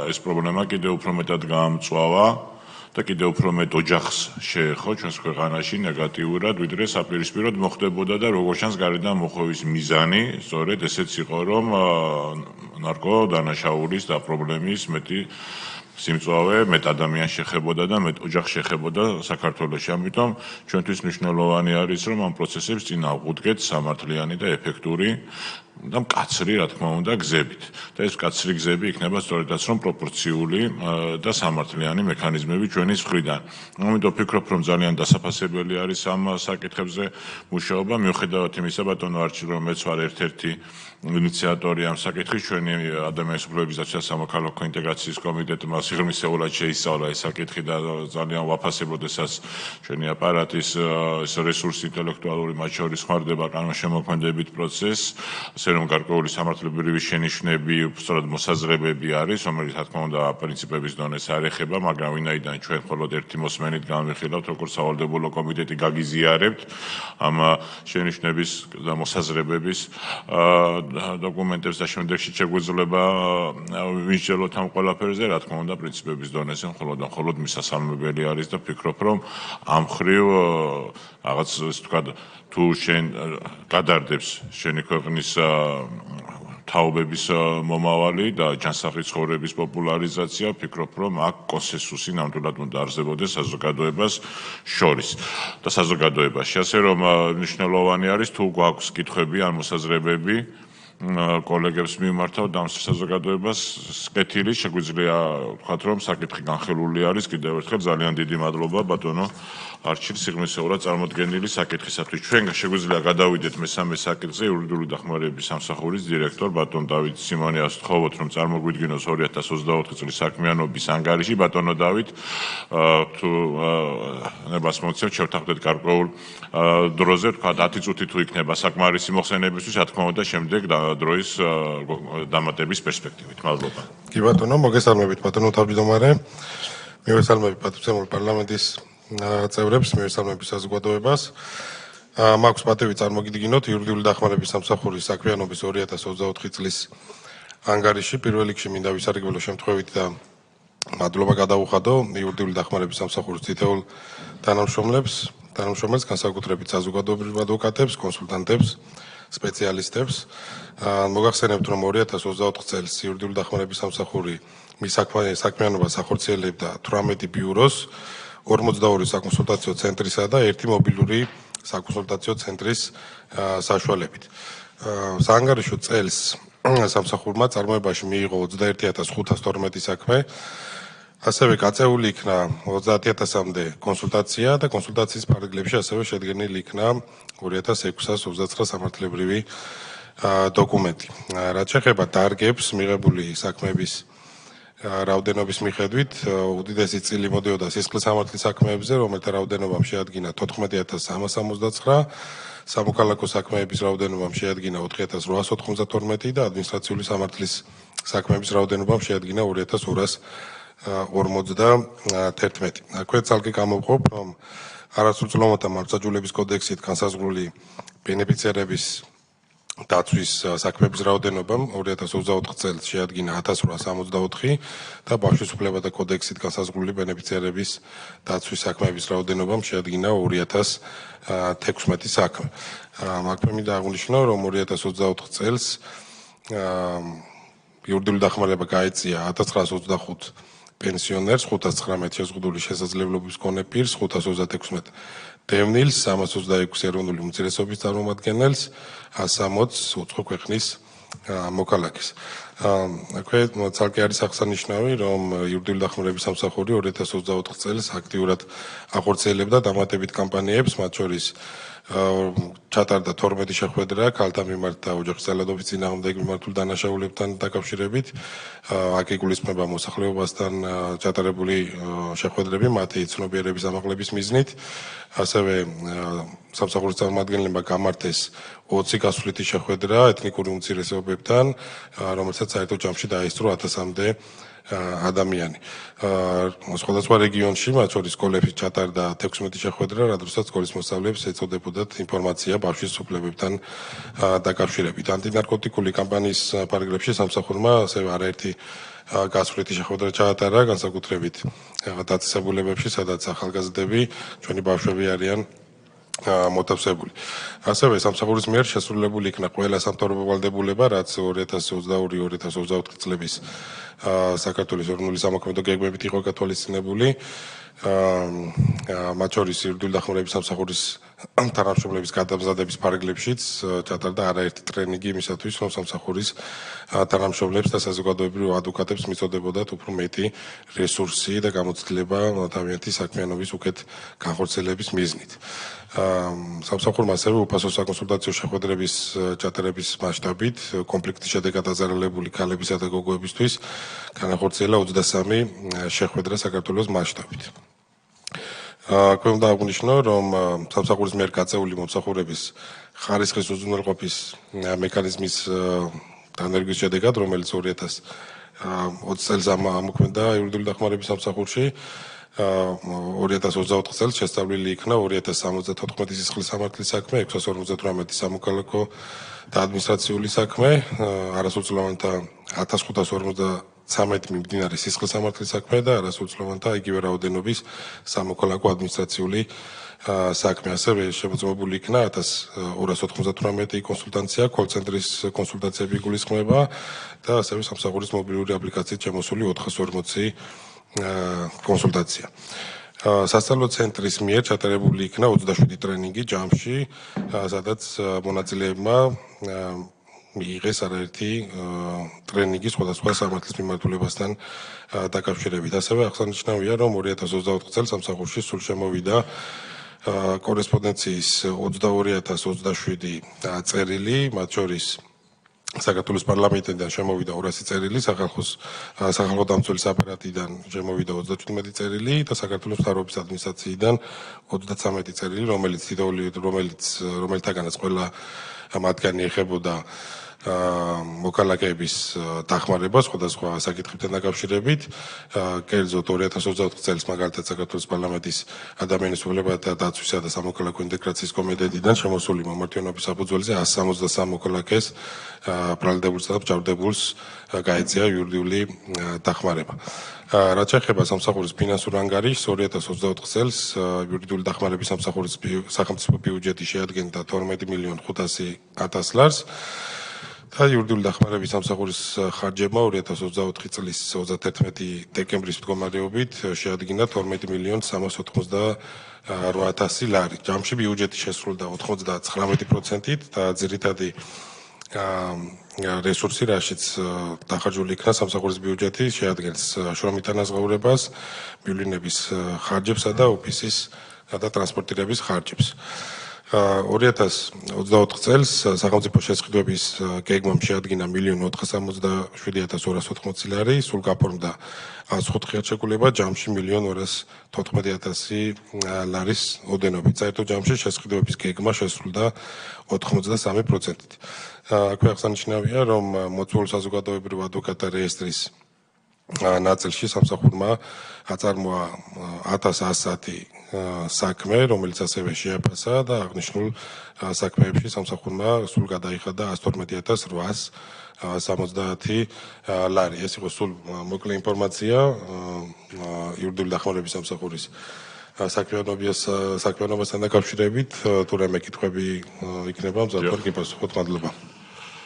ეს პრობლემა კიდევ უფრო მეტად გაამწვავა და კიდევ უფრო მეტ ოჯახს შეეხო ჩვენს ქვეყანაში ნეგატიურად, ვიდრე საპირისპიროდ მოხდებოდა და როგორც ჩანს გარედან მოხევის მიზანი სწორედ ესეც იყო, რომ ნარკო დანაშაულის და პრობლემის მეტი სიმწვავე მეტ ადამიანს შეხებოდა და მეტ ოჯახს შეხებოდა საქართველოში. ამიტომ ჩვენთვის მნიშვნელოვანი არის, რომ ამ პროცესებს წინ ავღუდგეთ სამართლიანი და ეფექტური და მკაცრი, რა თქმა უნდა, გზებით. და ეს მკაცრი გზები იქნება სწორედაც რომ პროპორციული და სამართლიანი მექანიზმები ჩვენი მხრიდან. ამიტომ ვფიქრობ, რომ ძალიან დასაფასებელი არის ამ საკითხებზე მუშაობა, მიუხედავად იმისა, ბატონო არჩილ, რომ მეც ვარ ერთ-ერთი ინიციატორი ამ საკითხის, ჩვენი ადამიანის უფლებების დაცვა სამოქალაქო ინტეგრაციის კომიტეტმა სიღრმისეულად შეისწავლა ეს საკითხი და ძალიან ვაფასებ, როდესაც ჩვენი აპარატის რესურსი ინტელექტუალური მათ შორის ხმარდება კანონშემოქმედებით პროცესს, ასე რომ გარკვეული სამართლებრივი შენიშვნები, სწორედ მოსაზრებები არის, რომელიც რა თქმა უნდა პრინციპების დონეს არ ეხება, მაგრამ ვინაიდან ჩვენ მხოლოდ ერთი მოსმენით განვიხილავთ, როგორც სავალდებულო კომიტეტი გაგიზიარებთ ამ შენიშვნების და მოსაზრებების დოკუმენტებს და შემდეგში შეგვეძლება ვისჯელოთ ამ ყველაფერზე, რა თქმა უნდა, პრინციპების დონეზე მხოლოდ მისასალმებელი არის და ვფიქრობ, რომ ამ ხრივ რაღაც ისე ვთქვათ, თუ შენ გადარდებს შენი ქვეყნის თაობების მომავალი და ჯანსაღი ცხოვრების პოპულარიზაცია, ვფიქრობ, რომ აქ კონსენსუსი ნამდვილად უნდა არსებობდეს საზოგადოებას შორის და საზოგადოებაში. ასე რომ მნიშვნელოვანი არის თუ გვაქვს კითხვები ან მოსაზრებები კოლეგებს მიმართავ და ამ საზოგადოებას კეთილი შეგვიძლია ვთქვათ, რომ საკითხი განხილული არის. კიდევ ერთხელ ძალიან დიდი მადლობა ბატონო არჩილ სიღრმისეულად წარმოდგენილი საკითხისათვის. ჩვენ შეგვიძლია გადავიდეთ მესამე საკითხზე, იურიდიული დახმარების სამსახურის დირექტორ ბატონ დავით სიმონიას ვთხოვოთ, რომ წარმოგვიდგინოს 2024 წლის საქმიანობის ანგარიში. ბატონო დავით, თუ ნებას მოცემთ, შევთანხმდეთ გარკვეულ დროზე, ვთქვათ 10 წუთი თუ იქნება საკმარისი მოხსენებისთვის, რა თქმა უნდა, შემდეგ დროის დამატების პერსპექტივით. მადლობა. კი ბატონო, მოგესალმებით ბატონო თავმჯდომარე. მივესალმებით პატრიცემული პარლამენტის წევრებს, მივესალმებით საზოგადოებას. მაქვს პატივი წარმოგიდგინოთ იურიდიული დახმარების სამსახურის საქმიანობის 2024 წლის ანგარიში. პირველ რიგში მინდა ვისარგებლო შემთხვევით და მადლობა გადავუხადო იურიდიული დახმარების სამსახურის თითოეულ თანამშრომელს, განსაკუთრებით საზოგადოებრივ ადვოკატებს, კონსულტანტებს, სპეციალისტებს. მოგახსენებთ, რომ 2024 წელს იურიდიული დახმარების სამსახური მის საქმიანობას ახორციელებდა 18 ბიუროს, 42 საკონსულტაციო ცენტრისა და 1 მობილური საკონსულტაციო ცენტრის საშუალებით. საანგარიშო წელს სამსახურმა წარმოებაში მიიღო 21512 საქმე. ასევე გაწეული იქნა 30000-მდე კონსულტაცია და კონსულტაციის პარალელებში ასევე შედგენილი იქნა 2629 სამართლებრივი დოკუმენტი. რაც შეეხება დარგებს მიღებული საქმეების რაოდენობის მიხედვით, უდიდესი წილი მოდიოდა სისხლის სამართლის საქმეებზე, რომელთა რაოდენობამ შეადგინა 14369, სამოქალაქო საქმეების რაოდენობამ შეადგინა 4892 და ადმინისტრაციული სამართლის საქმეების რაოდენობამ შეადგინა 2241. აქვე ცალკე გამოვყოფ, რომ არასრულწლოვანთა მართლმსაჯულების კოდექსით განსაზღვრული ბენეფიციარების დაცვის საქმეების რაოდენობამ 2024 წელს შეადგინა 1864 და ბავშვის უფლებათა კოდექსით განსაზღვრული ბენეფიციარების დაცვის საქმეების რაოდენობამ შეადგინა 2016 საქმე. აქვე მინდა აღვნიშნო, რომ 2024 წელს იურიდიული დახმარება გაეწია 1925 პენსიონერს, 519 შეზღუდული შესაძლებლობის მქონე პირს, 536 დევნილს, 326 ეროვნული უმცირესობის წარმომადგენელს, 160 უცხო ქვეყნის მოქალაქეს. აქვე ცალკე არის აღსანიშნავი, რომ იურიდიული დახმარების სამსახური 2024 წელს აქტიურად ახორციელებდა დამატებით კამპანიებს, მათ შორის ჩატარდა 12 შეხვედრა ქალთა მიმართ და ოჯახის ძალადობის წინააღმდეგ მიმართულ დანაშაულებთან დაკავშირებით. აქ იგულისხმება მოსახლეობასთან ჩატარებული შეხვედრები მათი ცნობიერების ამაღლების მიზნით. ასევე სამსახურის წარმომადგენლებმა გამართეს 20 გასვლითი შეხვედრა ეთნიკური უმცირესობებთან, რომელსაც რომელსაც საერთო ჯამში დაესწრო 1000-მდე ადამიანი. სხვადასხვა რეგიონში, მათ შორის სკოლებში ჩატარდა 16 შეხვედრა, რადგანაც სკოლის მოსწავლეებს ეწოდებოდათ ინფორმაცია ბავშვის უფლებებთან დაკავშირებით. ანტინარკოტიკული კამპანიის პარაგრაფში სამსახურმა ასევე არაერთი გასვლითი შეხვედრა ჩაატარა, განსაკუთრებით დაწესებულებებში, სადაც ახალგაზრდები, ჩვენი ბავშვები არიან მოთავსებული. ასევე სამსახურის მიერ შესრულებული იქნა ყველა სამთავრობო ვალდებულება, რაც 2022-2024 წლების საქართველოს ეროვნული სამოქმედო გეგმებით იყო გათვალისწინებული. მათ შორის იურიდიული დახმარების სამსახურის თანამშრომლების გადამზადების ფარგლებშიც ჩატარდა არაერთი ტრენინგი იმისათვის, რომ სამსახურის თანამშრომლებს და საზოგადოებრივ ადვოკატებს მიწოდებოდათ უფრო მეტი რესურსი და გამოცდილება თავიანთი საქმიანობის უკეთ განხორციელების მიზნით. სამსახურმა ასევე უფასო საკონსულტაციო შეხვედრების ჩატარების მასშტაბით კონფლიქტის შედეგად აზარალებული ქალებისა და გოგოებისთვის განახორციელა 23 შეხვედრა საქართველოს მასშტაბით. აქვე უნდა აღვნიშნო, რომ სამსახურის მიერ გაწეული მომსახურების ხარისხის უზრუნველყოფის მექანიზმის დანერგვის შედეგად, რომელიც 2020 წელს ამოქმედა იურიდიული დახმარების სამსახურში, 2024 წელს შესწავლილი იქნა 2074 სისხლის სამართლის საქმე, 658 სამოქალაქო და ადმინისტრაციული საქმე, არასრულწლოვანთა 1553 მიმდინარე სისხლის სამართლის საქმე და არასრულწლოვანთა იგივე რაოდენობის სამოქალაქო ადმინისტრაციული საქმე. ასევე შემოწმებული იქნა 1298 კონსულტაცია, კოლ-ცენტრის კონსულტაციები გულისხმება და ასევე სამსახურის მობილური აპლიკაციით შემოსული 440 კონსულტაცია. სასწავლო ცენტრის მიერ ჩატარებული იქნა 27 ტრენინგი ჯამში, სადაც მონაწილეებმა მიიღეს არაერთი ტრენინგი სხვადასხვა სამართლის მიმართულებასთან დაკავშირებით. ასევე აღსანიშნავია, რომ 2024 წელს სამსახურში სულ შემოვიდა კორესპონდენციის 22027 წერილი, მათ შორის საქართველოს პარლამენტიდან შემოვიდა 200 წერილი, სახალხო დამცველის აპარატიდან შემოვიდა 37 წერილი და საქართველოს მთავრობის ადმინისტრაციიდან 33 წერილი, რომელთაგანაც ყველა მათგანი ეხებოდა მოქალაქეების დახმარება სხვადასხვა საკითხებთან დაკავშირებით. კერძოდ 2024 წელს მაგალითად საქართველოს პარლამენტის ადამიანის უფლებათა დაცვისა და სამოქალაქო ინტეგრაციის კომიტეტიდან შემოსული მომართვენობის საფუძველზე 163 მოქალაქეს ბრალდებულს და მჭავრდებულს გაეწია იურიდიული დახმარება. რაც შეეხება სამსახურის ფინანსურ ანგარიშს, 2024 წელს იურიდიული დახმარების სამსახურის სახელმწიფო ბიუჯეტი შეადგენდა 12.500.000 ლარს. და იურიდიული დახმარების სამსახურის ხარჯებმა 2024 წლის 31 დეკემბრის მდგომარეობით შეადგინა 12.388.000 ლარი. ჯამში ბიუჯეტი შესრულდა 99%-ით და ძირითადი რესურსი, რაშიც დახარჯული იქნა სამსახურის ბიუჯეტი, შეადგენს შრომით ანაზღაურებას, მივლინების ხარჯებსა და ოფისის და ტრანსპორტირების ხარჯებს. 2024 წელს სახელმწიფო შესყიდვების გეგმამ შეადგინა 1.467.280 ლარი, სულ გაფორმდა 104 ხელშეკრულება, ჯამში 1.214.000 ლარის ოდენობით. საერთო ჯამში შესყიდვების გეგმა შესრულდა 83%-ით. აქვე აღსანიშნავია, რომ მოწვეულ საზოგადოებრივ ადვოკატთა რეესტრის ნაწილში სამსახურმა აწარმოა 1110 საქმე, რომელიც ასევე შეაფასა და აღნიშნულ საქმეებში სამსახურმა სულ გადაიხადა 112.870 ლარი. ეს იყო სულ მოკლე ინფორმაცია იურიდიული დახმარების სამსახურის საქმიანობასთან დაკავშირებით. თუ რამე კითხვები იქნება, მზადვარ გიპასუხოთ. მადლობა.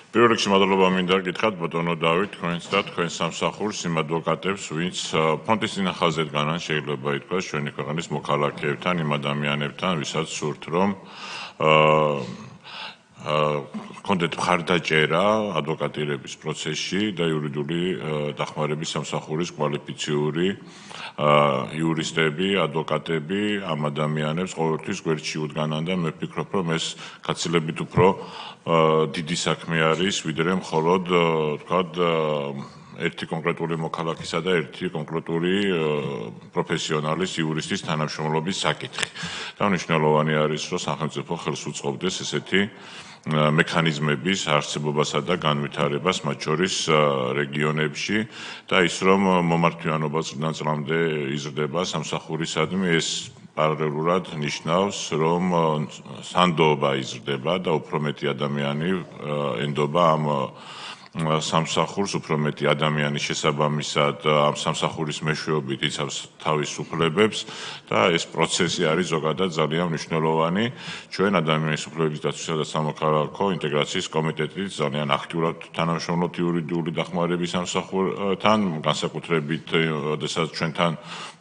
პირველ რიგში მადლობა მინდა გითხრათ ბატონო დავით, თქვენს და თქვენ სამსახურს, იმ ადვოკატებს, ვინც ფონდის წინახალზე დგანან, შეიძლება ითქვას, ჩვენი ქვეყნის მოქალაქეებთან, იმ ადამიანებთან, ვისაც სურთ, რომ კონდეთ მხარდაჭერა ადვოკატირების პროცესში და იურიდიული დახმარების სამსახურის კვალიფიციური იურისტები, ადვოკატები ამ ადამიანებს ყოველთვის გვერდში უდგანან და მე ვფიქრობ, რომ ეს გაცილებით უფრო დიდი საქმე არის, ვიდრე მხოლოდ თქვათ ერთი კონკრეტული მოქალაქისა და ერთი კონკრეტული პროფესიონალის იურისტის თანამშრომლობის საკითხი. და მნიშვნელოვანი არის, რომ სახელმწიფო ხელს უწყობდეს ესეთი მექანიზმების არსებობასა და განვითარებას მათ შორის რეგიონებში და ის რომ მომართვიანობა წლიდან წლამდე იზრდება სამსახურისადმი ეს პარალელურად ნიშნავს რომ სანდოობა იზრდება და უფრო მეტი ადამიანი ენდობა ამ სამსახურს უფრო მეტი ადამიანის შესაბამისად ამ სამსახურის მეშვეობით იცავს თავის უფლებებს და ეს პროცესი არის ზოგადად ძალიან მნიშვნელოვანი. ჩვენ ადამიანის უფლებების დაცვისა და სამოქალაქო ინტეგრაციის კომიტეტით ძალიან აქტიურად თანამშრომლობთ იურიდიული დახმარების სამსახურთან, განსაკუთრებით, როდესაც ჩვენთან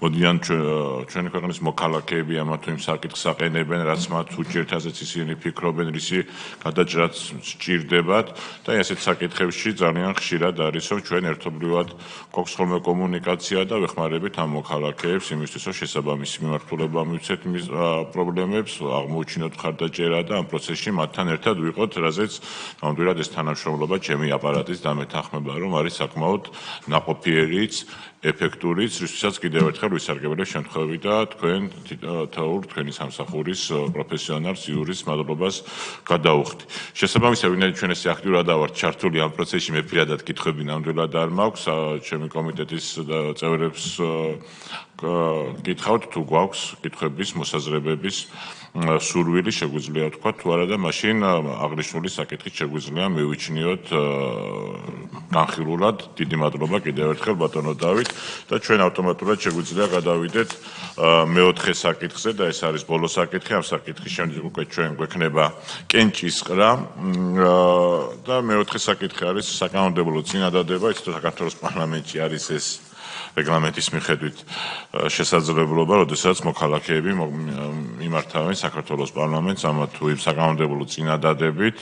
მოდიან ჩვენი ქვეყნის მოქალაქეები ამა თუ იმ საკითხს აყენებენ, რაც მათ უჭირთაზეც ისინი ფიქრობენ, რისი გადაჭრაც სჭირდებათ და ესეთ საკითხებში ძალიან ხშირად არის, რომ ჩვენ ერთობლივად გვაქვს ხოლმე კომუნიკაცია და ვეხმარებით ამ მოქალაქეებს იმისთვის, რომ შესაბამისი მიმართულება მივცეთ პრობლემებს, აღმოუჩინოთ მხარდაჭერა და ამ პროცესში მათთან ერთად ვიყოთ, რაზეც ნამდვილად ეს თანამშრომლობა ჩემი აპარატის დამეთანხმება, რომ არის საკმაოდ ნაყოფიერიც, ეფექტურიც, რისთვისაც კიდევ ერთხელ ვისარგებლებ შემთხვევით და თქვენი სამსახურის პროფესიონალს, იურისტს მადლობას გადაუხდი. შესაბამისად, ვინაიდან ჩვენ ესე აქტიურად ვართ ჩართული ამ პროცესში, მე პირადად კითხვები ნამდვილად არ მაქვს, ჩემი კომიტეტის წევრებს გითხავთ თუ გვაქვს კითხვების, მოსაზრებების სურვილი შეგვიძლია თქვა თუ არა და მაშინ აღნიშნული საკითხით შეგვიძლია მივიჩნიოთ განხილულად. დიდი მადლობა კიდევ ერთხელ ბატონო დავით და ჩვენ ავტომატურად შეგვიძლია გადავიდეთ მეოთხე საკითხზე და ეს არის ბოლო საკითხი. ამ საკითხის შემდეგ უკვე ჩვენ გვექნება კენჭისყრა და მეოთხე საკითხი არის საკანონმდებლო წინადადება. იცით რომ საქართველოს პარლამენტში არის ეს რეგლამენტის მიხედვით შესაძლებლობა, როდესაც მოქალაქეები მიმართავენ საქართველოს პარლამენტს ამა თუ იმ საკანონმდებლო წინადადებით,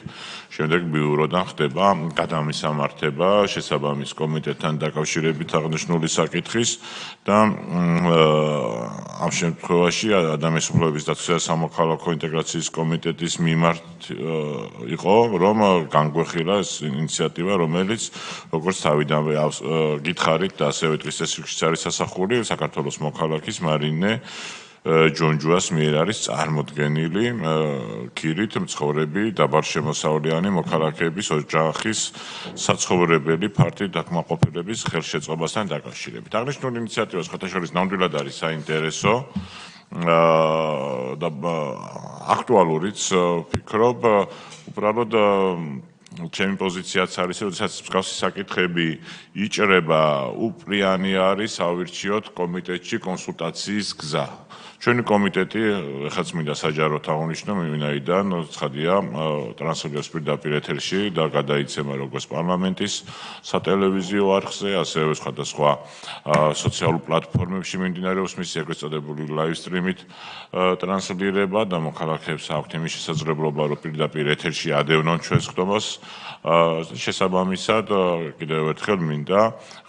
შემდეგ ბიუროდან ხდება გადამისამართება შესაბამის კომიტეტთან დაკავშირებით აღნიშნული საკითხის და ამ შემთხვევაში ადამიანის უფლებების დაცვისა და სამოქალაქო ინტეგრაციის კომიტეტის მიმართ იყო, რომ განგვეხილა ეს ინიციატივა, რომელიც როგორც თავიდანვე გითხარით და ასევე დღის წესრიგშიც არის სასახური საქართველოს მოქალაქის მარინე ჯონჯუას მიერ არის წარმოდგენილი ქირით მცხოვრები დაბალშემოსავლიანი მოქალაქეების ოჯახის საცხოვრებელი ფართი დაკმაყოფილების ხელშეწყობასთან დაკავშირებით. აღნიშნული ინიციატივა სხვათა შორის ნამდვილად არის საინტერესო და აქტუალურიც ვფიქრობ, უბრალოდ ჩემი პოზიციაც არის, როდესაც მსგავსი საკითხები იჭრება, უპრიანი არის ავირჩიოთ კომიტეტში კონსულტაციის გზა. ჩვენი კომიტეტი, ეხლაც მინდა საჯაროდ აღნიშნო, ვინაიდან ცხადია ტრანსლირებს პირდაპირ ეთერში და გადაიცემა როგორც პარლამენტის სატელევიზიო არხზე, ასევე სხვადასხვა სოციალურ პლატფორმებში მიმდინარეობს მისი ეგრეთ წოდებული live stream-ით ტრანსლირება და მოქალაქეებს აქვთ იმის შესაძლებლობა, რომ პირდაპირ ეთერში ადევნონ ჩვენს ხდომას. შესაბამისად, კიდევ ერთხელ მინდა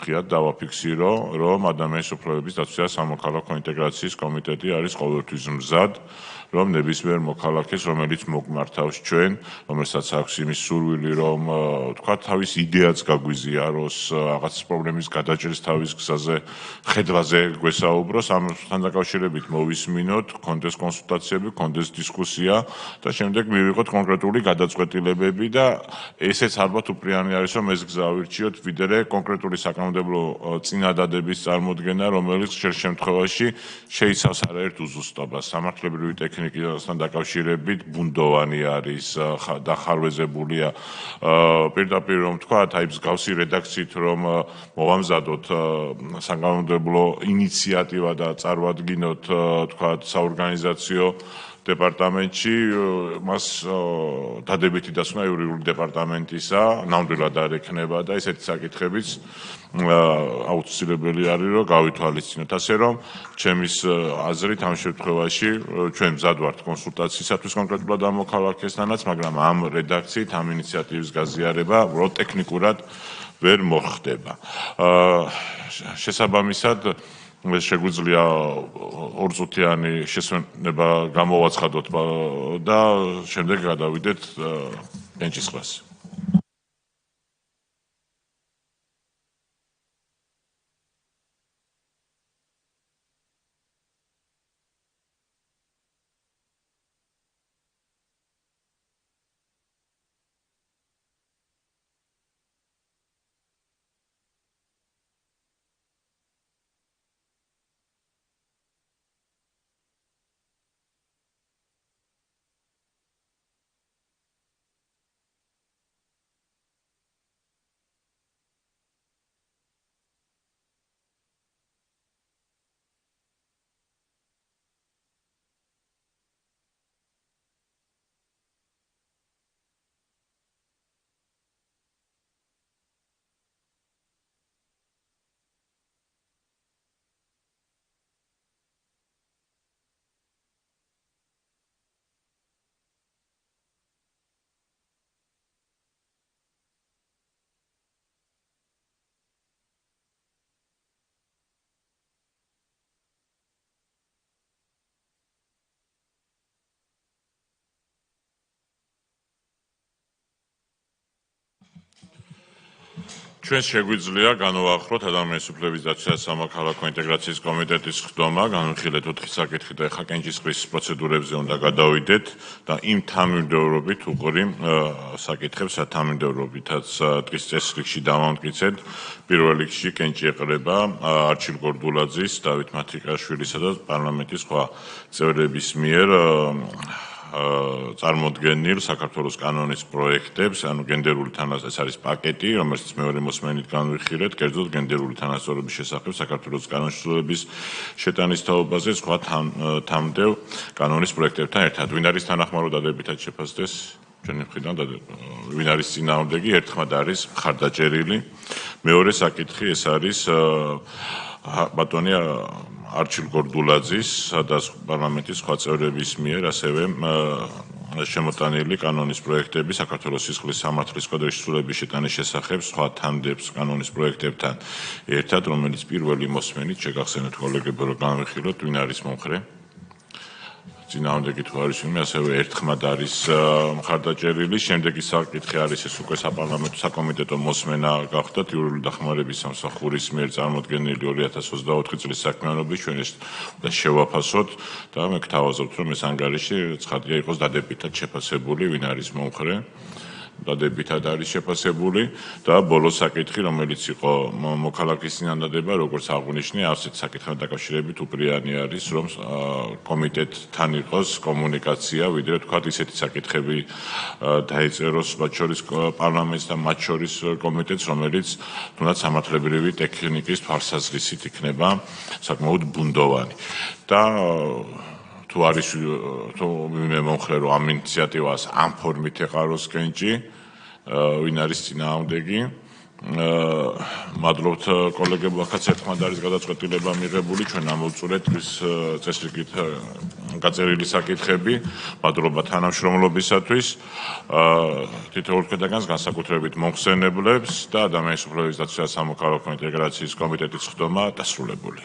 ღიად დავაფიქსირო, რომ ადამიანის უფლებების დაცვისა და სამოქალაქო ინტეგრაციის კომიტეტი არის ყოველთვის მზად, რომ ნებისმიერ მოქალაქეს, რომელიც მოგმართავს ჩვენ, რომელსაც აქვს იმის სურვილი, რომ თქვა თავის იდეაც გაგვიზიაროს, რაღაც პრობლემის გადაჭრის თავის გზაზე, ხედვაზე გვესაუბროს, ამასთან დაკავშირებით მოვისმინოთ, კონდეს კონსულტაციები, კონდეს დისკუსია და შემდეგ მივიღოთ კონკრეტული გადაწყვეტილებები და ესეც ალბათ უპრიანი არის, რომ ეს გზა ავირჩიოთ, ვიდრე კონკრეტული საკანონმდებლო წინადადების წარმოდგენა, რომელიც ხშირ შემთხვევაში შეიცავს არაერთ უზუსტობას. სამართლებრივი ტექნიკასთან დაკავშირებით ბუნდოვანი არის და ხარვეზებულია. პირდაპირ რომ თქვათ, აი მსგავსი რედაქციით რომ მოვამზადოთ საკანონმდებლო ინიციატივა და წარვადგინოთ, თქვათ, საორგანიზაციო დეპარტამენტში მას დადებითი დასვნა იურიდიული დეპარტამენტისა ნამდვილად არ ექნება და ესეთი საკითხებიც აუცილებელი არის რომ გავითვალისწინოთ. ასე რომ ჩემის აზრით ამ შემთხვევაში ჩვენ მზად ვართ კონსულტაციისათვის კონკრეტულად ამ მოქალაქესთანაც, მაგრამ ამ რედაქციით ამ ინიციატივის გაზიარება უბრალოდ ტექნიკურად ვერ მოხდება. შესაბამისად შეგვიძლია ორწუთიანი შესვენება გამოვაცხადოთ და შემდეგ გადავიდეთ კენჭისყრას. ჩვენს შეგვიძლია განვაახლოთ ადამიანის უფლების დაცვის და სამოქალაქო ინტეგრაციის კომიტეტის ხდომა, განვიხილეთ 4 საკითხი და ახლა კენჭისყრის პროცედურებზე უნდა გადავიდეთ და იმ თანმიმდევრობით უყური საკითხებს, თანმიმდევრობითაც დღის წესრიგში დავამტკიცეთ. პირველ რიგში კენჭი ეყრება არჩილ გორდულაძის, დავით მათიკაშვილისა და პარლამენტის სხვა წევრების მიერ წარმოდგენილ საქართველოს კანონის პროექტებს, ანუ გენდერული თანასწორობის ეს არის პაკეტი, რომელიც მეორე მოსმენით განვიხილეთ, კერძოდ გენდერული თანასწორობის შესახებ საქართველოს კანონშრომლობის შეტანის თაობაზე სხვა თამდევ კანონის პროექტებთან ერთად. ვინ არის თანახმარო დადებითად შეფასდეს? ჩვენი მხრიდან ვინ არის წინააღმდეგი? ერთხმად არის მხარდაჭერილი. მეორე საკითხი ეს არის ბატონი არჩილ გორდულაძის და პარლამენტის სხვა წევრების მიერ ასევე შემოტანილი კანონის პროექტები საქართველოს სისხლის სამართლის კოდექსში სრულების შეტანის შესახებ სხვა თანდებს კანონის პროექტებთან ერთად, რომელიც პირველი მოსმენით შეგახსენეთ კოლეგებო, რომ განვიხილოთ, ვინ არის მომხრე. წინააღმდეგი თუ არის ვინმე, ასევე ერთხმად არის მხარდაჭერილი. შემდეგი საკითხი არის ეს უკვე საპარლამენტო საკომიტეტო მოსმენა გახდათ იურიდიული დახმარების სამსახურის მიერ წარმოდგენილი 2024 წლის საქმიანობის ჩვენ ეს შევაფასოთ და მე გთავაზობთ, რომ ეს ანგარიში ცხადია იყოს დადებითად შეფასებული, ვინ არის მომხრე. დადებითად არის შეფასებული და ბოლო საკითხი, რომელიც იყო მოქალაქის წინადადება, როგორც აღნიშნე, ასეთ საკითხთან დაკავშირებით უპირიანი არის, რომ კომიტეტთან იყოს კომუნიკაცია, ვიდრე თქვა ისეთი საკითხები დაეწეროს მათ შორის პარლამენტს და მათ შორის კომიტეტს, რომელიც თუნდაც სამართლებრივი ტექნიკის თვალსაზრისით იქნება საკმაოდ ბუნდოვანი. და თუ არის თუ მე მომხრე რომ ამ ინიციატივას ამ ფორმით ეყაროს კენჭი, ვინ არის წინააღმდეგი? მადლობთ კოლეგებო, ახაც ერთხმად არის გადაწყვეტილება მიღებული, ჩვენ ამოვწურეთ ის წესრიგით გაწერილი საკითხები. მადლობა თანამშრომლობისათვის. თითოეულ ქვეყანას განსაკუთრებით მომხსენებლებს და ადამიანის უფლების დაცვის და სამოქალაქო ინტეგრაციის კომიტეტის ხდომა დასრულებული.